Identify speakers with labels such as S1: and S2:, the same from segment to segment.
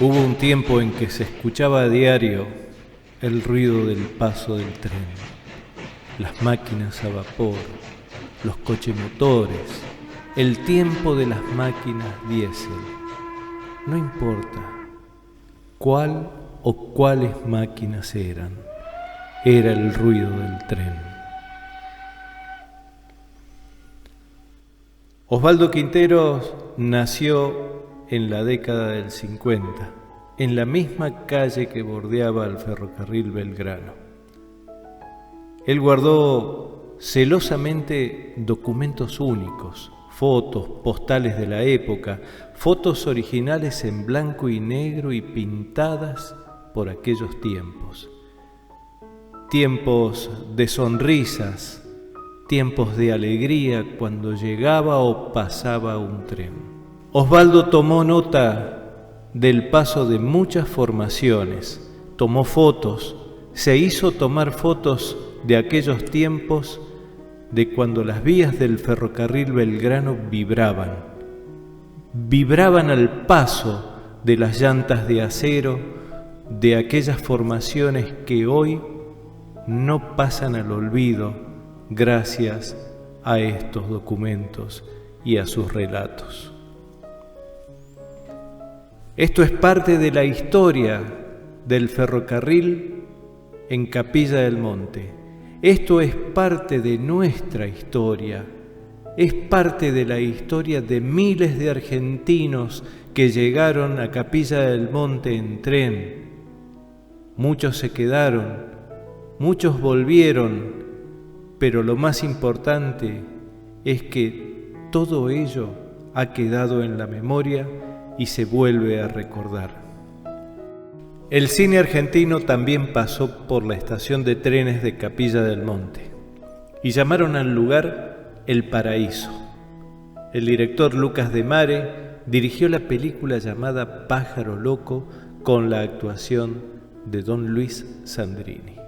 S1: Hubo un tiempo en que se escuchaba a diario el ruido del paso del tren, las máquinas a vapor, los cochemotores, el tiempo de las máquinas diésel. No importa cuál o cuáles máquinas eran, era el ruido del tren. Osvaldo Quinteros nació en la década del 50, en la misma calle que bordeaba el ferrocarril Belgrano. Él guardó celosamente documentos únicos, fotos, postales de la época, fotos originales en blanco y negro y pintadas por aquellos tiempos. Tiempos de sonrisas, tiempos de alegría cuando llegaba o pasaba un tren. Osvaldo tomó nota del paso de muchas formaciones, tomó fotos, se hizo tomar fotos de aquellos tiempos de cuando las vías del ferrocarril Belgrano vibraban al paso de las llantas de acero de aquellas formaciones que hoy no pasan al olvido gracias a estos documentos y a sus relatos. Esto es parte de la historia del ferrocarril en Capilla del Monte. Esto es parte de nuestra historia, es parte de la historia de miles de argentinos que llegaron a Capilla del Monte en tren. Muchos se quedaron, muchos volvieron, pero lo más importante es que todo ello ha quedado en la memoria y se vuelve a recordar. El cine argentino también pasó por la estación de trenes de Capilla del Monte y llamaron al lugar El Paraíso. El director Lucas de Mare dirigió la película llamada Pájaro Loco con la actuación de don Luis Sandrini.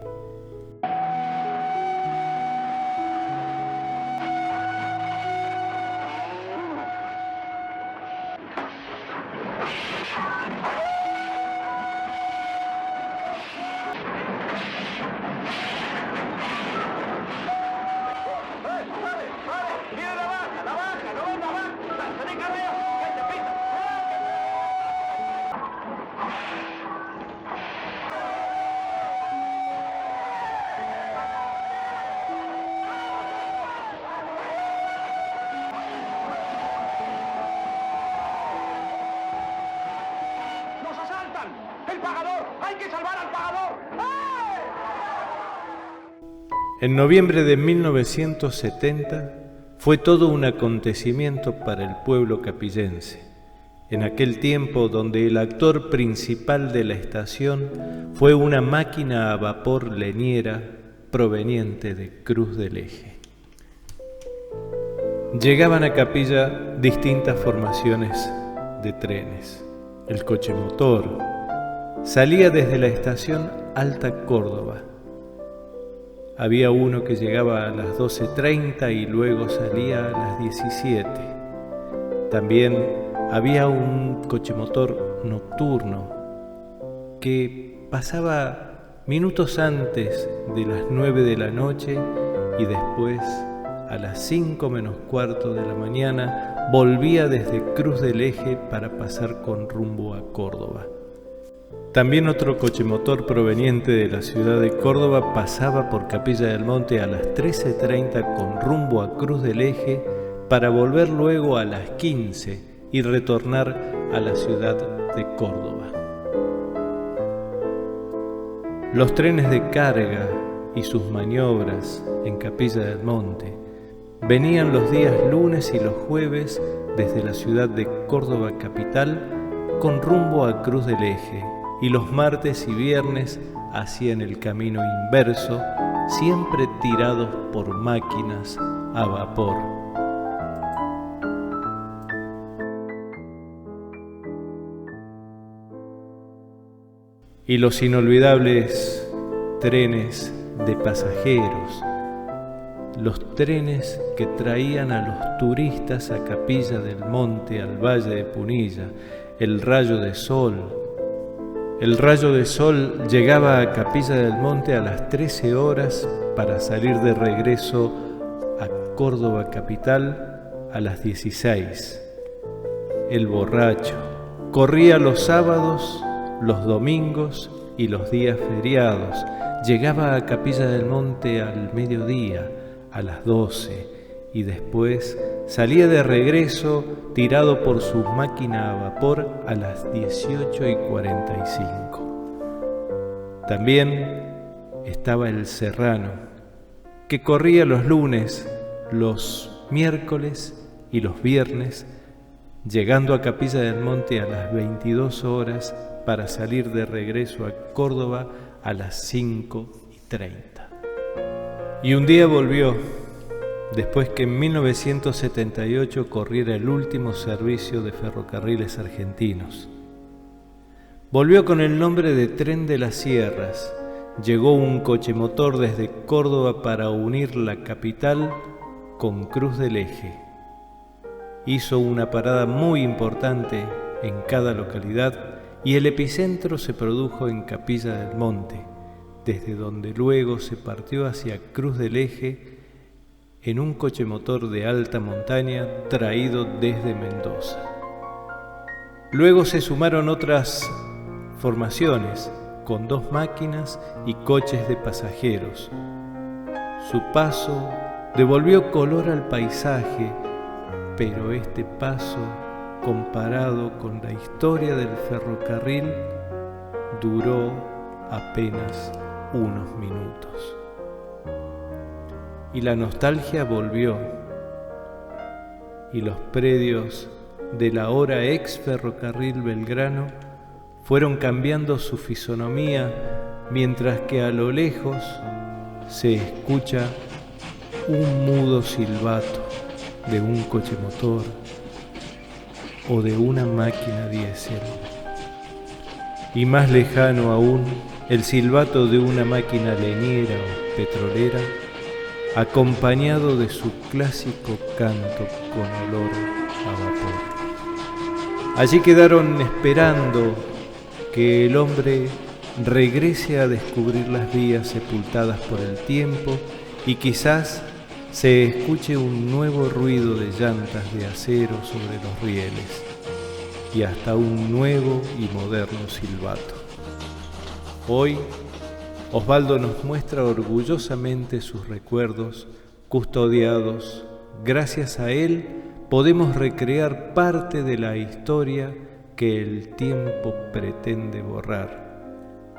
S1: En noviembre de 1970 fue todo un acontecimiento para el pueblo capillense. En aquel tiempo donde el actor principal de la estación fue una máquina a vapor leñera proveniente de Cruz del Eje. Llegaban a Capilla distintas formaciones de trenes. El cochemotor salía desde la estación Alta Córdoba. Había uno que llegaba a las 12:30 y luego salía a las 17. También había un cochemotor nocturno que pasaba minutos antes de las 9 de la noche y después a las 5 menos cuarto de la mañana volvía desde Cruz del Eje para pasar con rumbo a Córdoba. También otro cochemotor proveniente de la ciudad de Córdoba pasaba por Capilla del Monte a las 13:30 con rumbo a Cruz del Eje para volver luego a las 15 y retornar a la ciudad de Córdoba. Los trenes de carga y sus maniobras en Capilla del Monte venían los días lunes y los jueves desde la ciudad de Córdoba capital con rumbo a Cruz del Eje, y los martes y viernes hacían el camino inverso, siempre tirados por máquinas a vapor. Y los inolvidables trenes de pasajeros, los trenes que traían a los turistas a Capilla del Monte, al Valle de Punilla, el rayo de sol, El rayo de sol llegaba a Capilla del Monte a las 13 horas para salir de regreso a Córdoba capital a las 16. El borracho corría los sábados, los domingos y los días feriados. Llegaba a Capilla del Monte al mediodía, a las 12, y después salía de regreso tirado por su máquina a vapor a las 18:45. También estaba el serrano, que corría los lunes, los miércoles y los viernes, llegando a Capilla del Monte a las 22 horas para salir de regreso a Córdoba a las 5:30. Y un día volvió, después que en 1978 corriera el último servicio de Ferrocarriles Argentinos. Volvió con el nombre de Tren de las Sierras. Llegó un cochemotor desde Córdoba para unir la capital con Cruz del Eje. Hizo una parada muy importante en cada localidad y el epicentro se produjo en Capilla del Monte, desde donde luego se partió hacia Cruz del Eje en un cochemotor de alta montaña traído desde Mendoza. Luego se sumaron otras formaciones con 2 máquinas y coches de pasajeros. Su paso devolvió color al paisaje, pero este paso, comparado con la historia del ferrocarril, duró apenas unos minutos. Y la nostalgia volvió, y los predios de la ahora ex ferrocarril Belgrano fueron cambiando su fisonomía, mientras que a lo lejos se escucha un mudo silbato de un cochemotor o de una máquina diésel. Y más lejano aún, el silbato de una máquina leñera o petrolera, acompañado de su clásico canto con olor a vapor. Allí quedaron esperando que el hombre regrese a descubrir las vías sepultadas por el tiempo y quizás se escuche un nuevo ruido de llantas de acero sobre los rieles y hasta un nuevo y moderno silbato. Hoy, Osvaldo nos muestra orgullosamente sus recuerdos custodiados. Gracias a él podemos recrear parte de la historia que el tiempo pretende borrar.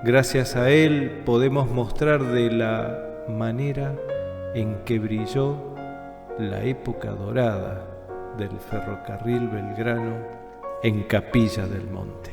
S1: Gracias a él podemos mostrar de la manera en que brilló la época dorada del ferrocarril Belgrano en Capilla del Monte.